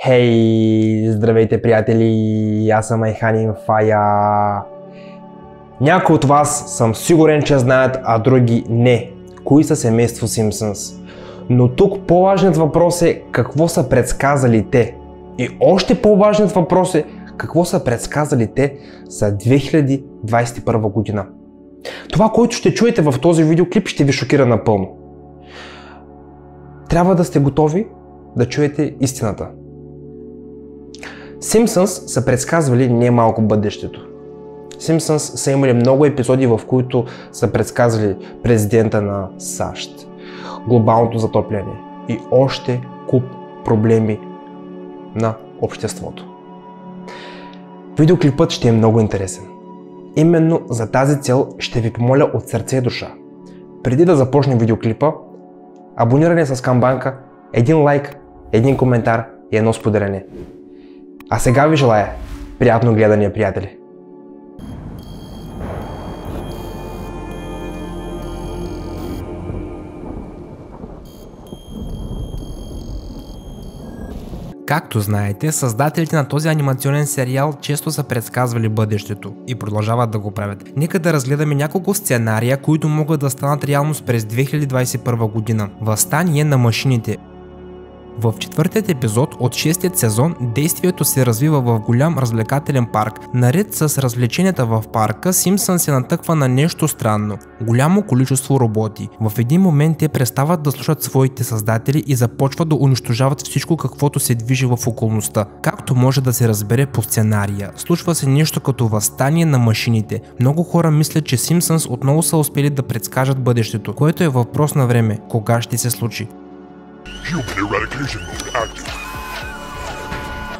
Хей, здравейте приятели, аз съм Айханин Фая. Някои от вас съм сигурен, че знаят, а други не. Кои са семейство Симпсънс? Но тук по-важният въпрос е какво са предсказали те. И още по-важният въпрос е какво са предсказали те за 2021 година. Това, което ще чуете в този видеоклип, ще ви шокира напълно. Трябва да сте готови да чуете истината. Симпсънс са предсказвали не малко бъдещето. Симпсънс са имали много епизоди, в които са предсказвали президента на САЩ, глобалното затопляне и още куп проблеми на обществото. Видеоклипът ще е много интересен. Именно за тази цел ще ви помоля от сърце и душа. Преди да започне видеоклипа, абониране с камбанка, един лайк, един коментар и едно споделяне. А сега ви желая приятно гледане, приятели! Както знаете, създателите на този анимационен сериал често са предсказвали бъдещето и продължават да го правят. Нека да разгледаме няколко сценария, които могат да станат реалност през 2021 година. Въстание на машините. В четвъртият епизод от 6-тият сезон действието се развива в голям развлекателен парк. Наред с развлеченията в парка, Симпсън се натъква на нещо странно. Голямо количество роботи. В един момент те престават да слушат своите създатели и започват да унищожават всичко, каквото се движи в околността. Както може да се разбере по сценария, случва се нещо като въстание на машините. Много хора мислят, че Симпсънс отново са успели да предскажат бъдещето, което е въпрос на време. Кога ще се случи?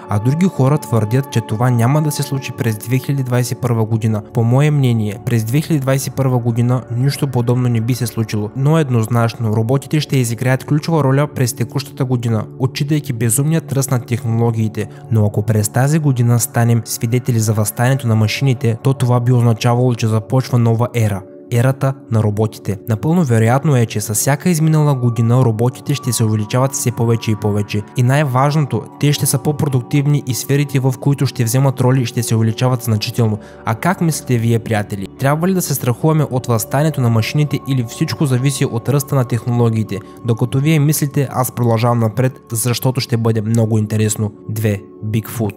А други хора твърдят, че това няма да се случи през 2021 година. По мое мнение, през 2021 година нищо подобно не би се случило, но еднозначно роботите ще изиграят ключова роля през текущата година, отчитайки безумният ръст на технологиите. Но ако през тази година станем свидетели за въстанието на машините, то това би означавало, че започва нова ера. Ерата на роботите. Напълно вероятно е, че с всяка изминала година роботите ще се увеличават все повече и повече. И най-важното, те ще са по-продуктивни и сферите, в които ще вземат роли, ще се увеличават значително. А как мислите вие, приятели? Трябва ли да се страхуваме от въстанието на машините или всичко зависи от ръста на технологиите? Докато вие мислите, аз продължавам напред, защото ще бъде много интересно. 2. Бигфут.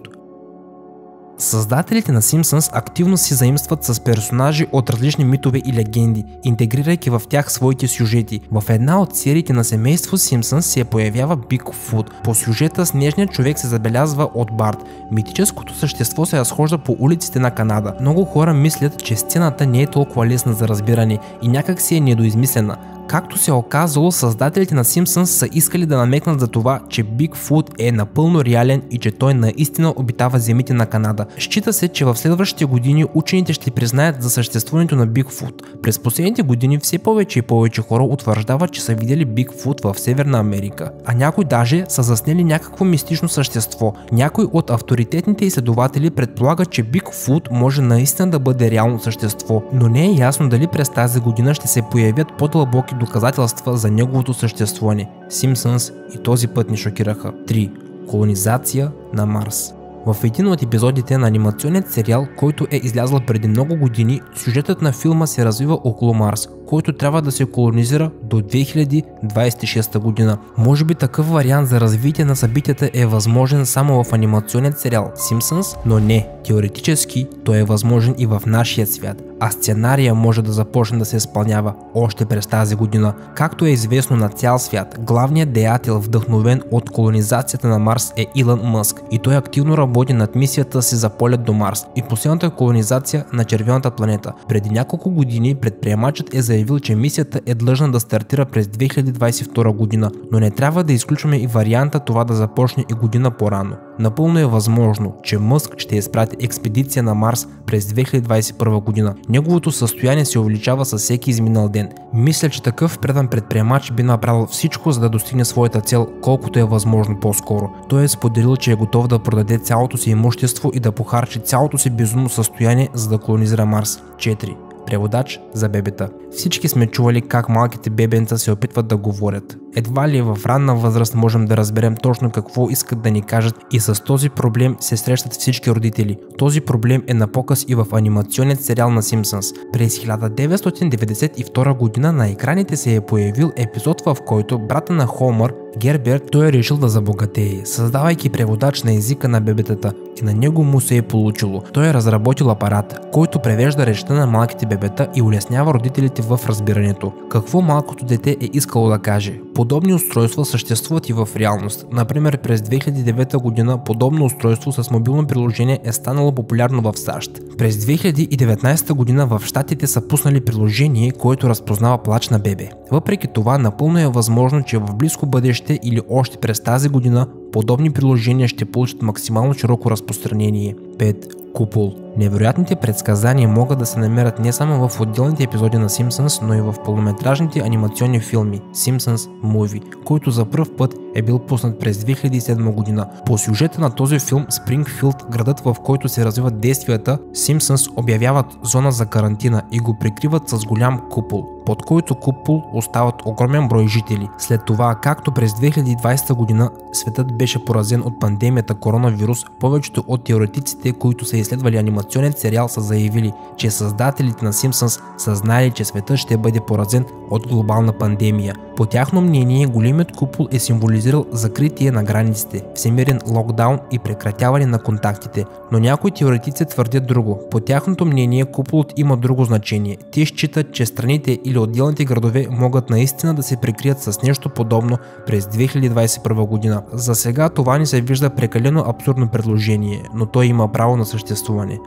Създателите на Симпсънс активно си заимстват с персонажи от различни митове и легенди, интегрирайки в тях своите сюжети. В една от сериите на семейство Симпсънс се появява Бигфут. По сюжета снежният човек се забелязва от Барт. Митическото същество се разхожда по улиците на Канада. Много хора мислят, че сцената не е толкова лесна за разбиране и някак си е недоизмислена. Както се е оказало, създателите на Симпсънс са искали да намекнат за това, че Бигфут е напълно реален и че той наистина обитава земите на Канада. Счита се, че в следващите години учените ще признаят за съществуването на Бигфут. През последните години все повече и повече хора утвърждават, че са видели Бигфут в Северна Америка, а някои даже са заснели някакво мистично същество. Някои от авторитетните изследователи предполагат, че Бигфут може наистина да бъде реално същество, но не е ясно дали през тази година ще се появят по-дълбоки доказателства за неговото съществуване. Симпсънс и този път ни шокираха. 3. Колонизация на Марс. В един от епизодите на анимационният сериал, който е излязъл преди много години, сюжетът на филма се развива около Марс, който трябва да се колонизира до 2026 година. Може би такъв вариант за развитие на събитията е възможен само в анимационният сериал Симпсънс, но не. Теоретически той е възможен и в нашия свят, а сценария може да започне да се изпълнява още през тази година. Както е известно на цял свят, главният деятел, вдъхновен от колонизацията на Марс, е Илон Мъск и той активно работи над мисията си за полет до Марс и последната колонизация на червената планета. Преди няколко години предприемачът е заявил, че мисията е длъжна да стартира през 2022 година, но не трябва да изключваме и варианта това да започне и година по-рано. Напълно е възможно, че Мъск ще изпрати експедиция на Марс през 2021 година. Неговото състояние се увеличава със всеки изминал ден. Мисля, че такъв предан предприемач би направил всичко, за да достигне своята цел, колкото е възможно по-скоро. Той е споделил, че е готов да продаде цялото си имущество и да похарчи цялото си безумно състояние, за да колонизира Марс. 4. преводач за бебета. Всички сме чували как малките бебенца се опитват да говорят. Едва ли в ранна възраст можем да разберем точно какво искат да ни кажат и с този проблем се срещат всички родители. Този проблем е на показ и в анимационният сериал на Симпсънс. През 1992 година на екраните се е появил епизод, в който брата на Хомър, Герберт, той е решил да забогатее, създавайки преводач на езика на бебетата, и на него му се е получило. Той е разработил апарат, който превежда речта на малките бебета и улеснява родителите в разбирането. Какво малкото дете е искало да каже? Подобни устройства съществуват и в реалност. Например, през 2009 година подобно устройство с мобилно приложение е станало популярно в САЩ. През 2019 година в Щатите са пуснали приложение, което разпознава плач на бебе. Въпреки това, напълно е възможно, че в близко бъдеще или още през тази година подобни приложения ще получат максимално широко разпространение. 5. Купол. Невероятните предсказания могат да се намерят не само в отделните епизоди на Симпсънс, но и в пълнометражните анимационни филми Симпсънс Муви, който за пръв път е бил пуснат през 2007 година. По сюжета на този филм, Спрингфилд, градът, в който се развиват действията, Симпсънс обявяват зона за карантина и го прикриват с голям купол, под който купол остават огромен брой жители. След това, както през 2020 година светът беше поразен от пандемията коронавирус, повечето от теоретиците, които са изследвали анимационният сериал, са заявили, че създателите на Симпсънс са знали, че светът ще бъде поразен от глобална пандемия. По тяхно мнение, големият купол е символизирал закритие на границите, всемирен локдаун и прекратяване на контактите, но някои теоретици твърдят друго. По тяхното мнение, куполът има друго значение. Те считат, че страните или отделните градове могат наистина да се прикрият с нещо подобно през 2021 година. За сега това ни се вижда прекалено абсурдно предложение, но той има право на съществуване.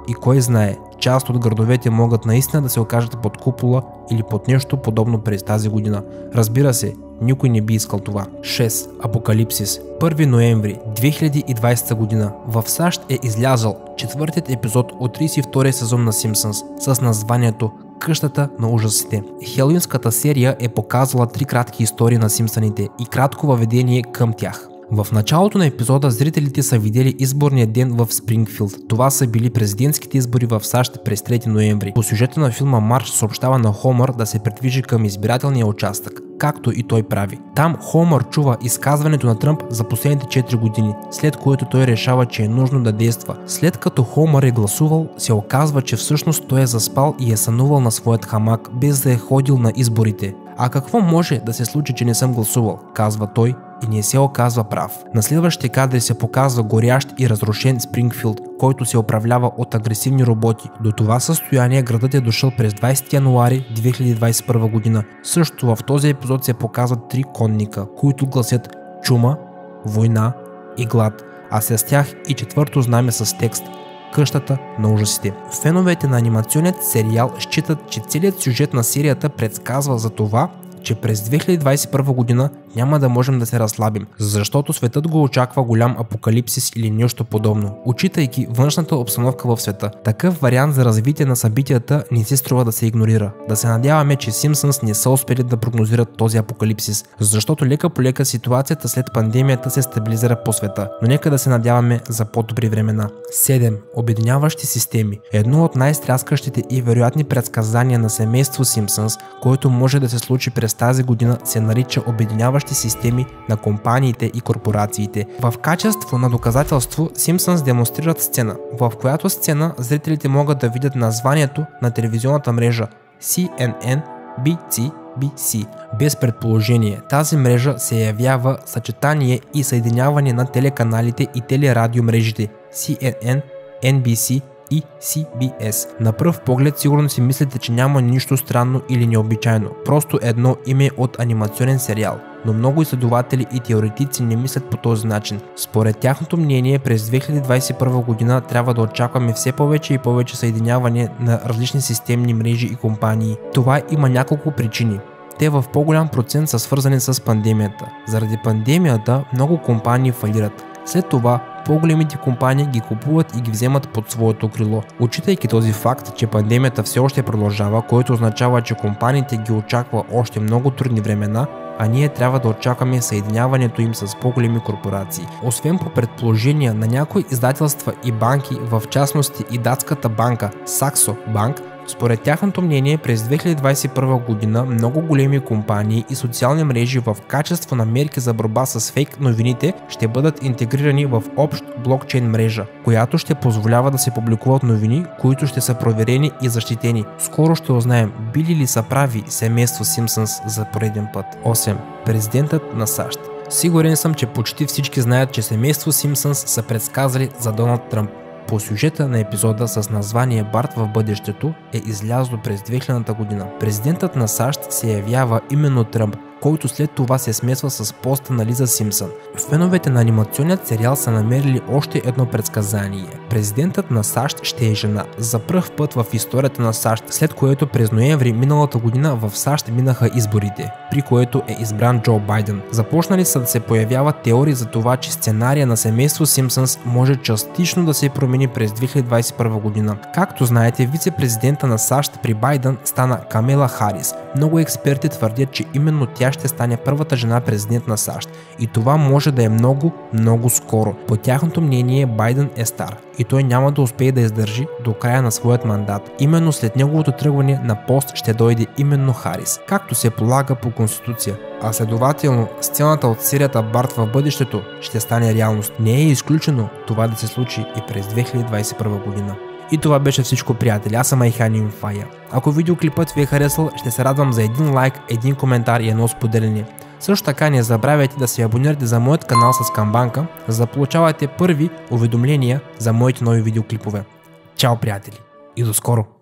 И кой знае, част от градовете могат наистина да се окажат под купола или под нещо подобно през тази година. Разбира се, никой не би искал това. 6. Апокалипсис. 1 ноември 2020 година в САЩ е излязъл четвъртият епизод от 32-я сезон на Симпсънс с названието Къщата на ужасите. Хелуинската серия е показала 3 кратки истории на Симпсъните и кратко въведение към тях. В началото на епизода зрителите са видели изборния ден в Спрингфилд. Това са били президентските избори в САЩ през 3 ноември. По сюжета на филма Марш съобщава на Хомър да се придвижи към избирателния участък, както и той прави. Там Хомър чува изказването на Тръмп за последните 4 години, след което той решава, че е нужно да действа. След като Хомър е гласувал, се оказва, че всъщност той е заспал и е сънувал на своят хамак, без да е ходил на изборите. А какво може да се случи, че не съм гласувал, казва той, и не се оказва прав. На следващите кадри се показва горящ и разрушен Спрингфилд, който се управлява от агресивни роботи. До това състояние градът е дошъл през 20 януари 2021 година. Също в този епизод се показват 3 конника, които гласят чума, война и глад, а с тях и 4-то знаме с текст Къщата на ужасите. Феновете на анимационният сериал считат, че целият сюжет на серията предсказва за това, че през 2021 година няма да можем да се разслабим, защото светът го очаква голям апокалипсис или нещо подобно, отчитайки външната обстановка в света. Такъв вариант за развитие на събитията не се струва да се игнорира. Да се надяваме, че Симпсънс не са успели да прогнозират този апокалипсис, защото лека по лека ситуацията след пандемията се стабилизира по света, но нека да се надяваме за по-добри времена. 7. Обединяващи системи. Едно от най-стряскащите и вероятни предсказания на семейство Симпсънс, което може да се случи през тази година, се нарича обединяващи системи на компаниите и корпорациите. В качество на доказателство Симпсънс демонстрират сцена, в която сцена зрителите могат да видят названието на телевизионната мрежа CNN, BC. Без предположение, тази мрежа се явява съчетание и съединяване на телеканалите и телерадиомрежите CNN, NBC и CBS. На пръв поглед сигурно си мислите, че няма нищо странно или необичайно, просто едно име от анимационен сериал. Но много изследователи и теоретици не мислят по този начин. Според тяхното мнение, през 2021 година трябва да очакваме все повече и повече съединяване на различни системни мрежи и компании. Това има няколко причини. Те в по-голям процент са свързани с пандемията. Заради пандемията много компании фалират. След това по-големите компании ги купуват и ги вземат под своето крило. Отчитайки този факт, че пандемията все още продължава, което означава, че компаниите ги очаква още много трудни времена, а ние трябва да очакваме съединяването им с по-големи корпорации. Освен по предположения на някои издателства и банки, в частности и датската банка Saxo Bank, Според тяхното мнение, през 2021 година много големи компании и социални мрежи в качество на мерки за борба с фейк новините ще бъдат интегрирани в общ блокчейн мрежа, която ще позволява да се публикуват новини, които ще са проверени и защитени. Скоро ще узнаем били ли са прави семейство Симпсънс за пореден път. 8. Президентът на САЩ. Сигурен съм, че почти всички знаят, че семейство Симпсънс са предсказали за Доналд Тръмп. По сюжета на епизода с название Барт в бъдещето е излязло през 2000 година. Президентът на САЩ се явява именно Тръмп, който след това се смесва с поста на Лиза Симпсън. Феновете на анимационният сериал са намерили още едно предсказание. Президентът на САЩ ще е жена за пръв път в историята на САЩ, след което през ноември миналата година в САЩ минаха изборите, при което е избран Джо Байден. Започнали са да се появяват теории за това, че сценария на семейство Симпсънс може частично да се промени през 2021 година. Както знаете, вице-президента на САЩ при Байден стана Камала Харис. Много експерти твърдят, че именно тя ще стане първата жена президент на САЩ и това може да е много скоро. По тяхното мнение, Байден е стар и той няма да успее да издържи до края на своят мандат. Именно след неговото тръгване на пост ще дойде именно Харис, както се полага по конституция. А следователно, сцената от серията Барт в бъдещето ще стане реалност. Не е изключено това да се случи и през 2021 година. И това беше всичко, приятели. Аз съм Айхан Инфая. Ако видеоклипът ви е харесал, ще се радвам за един лайк, един коментар и едно споделяне. Също така не забравяйте да се абонирате за моят канал с камбанка, за да получавате първи уведомления за моите нови видеоклипове. Чао, приятели, и до скоро!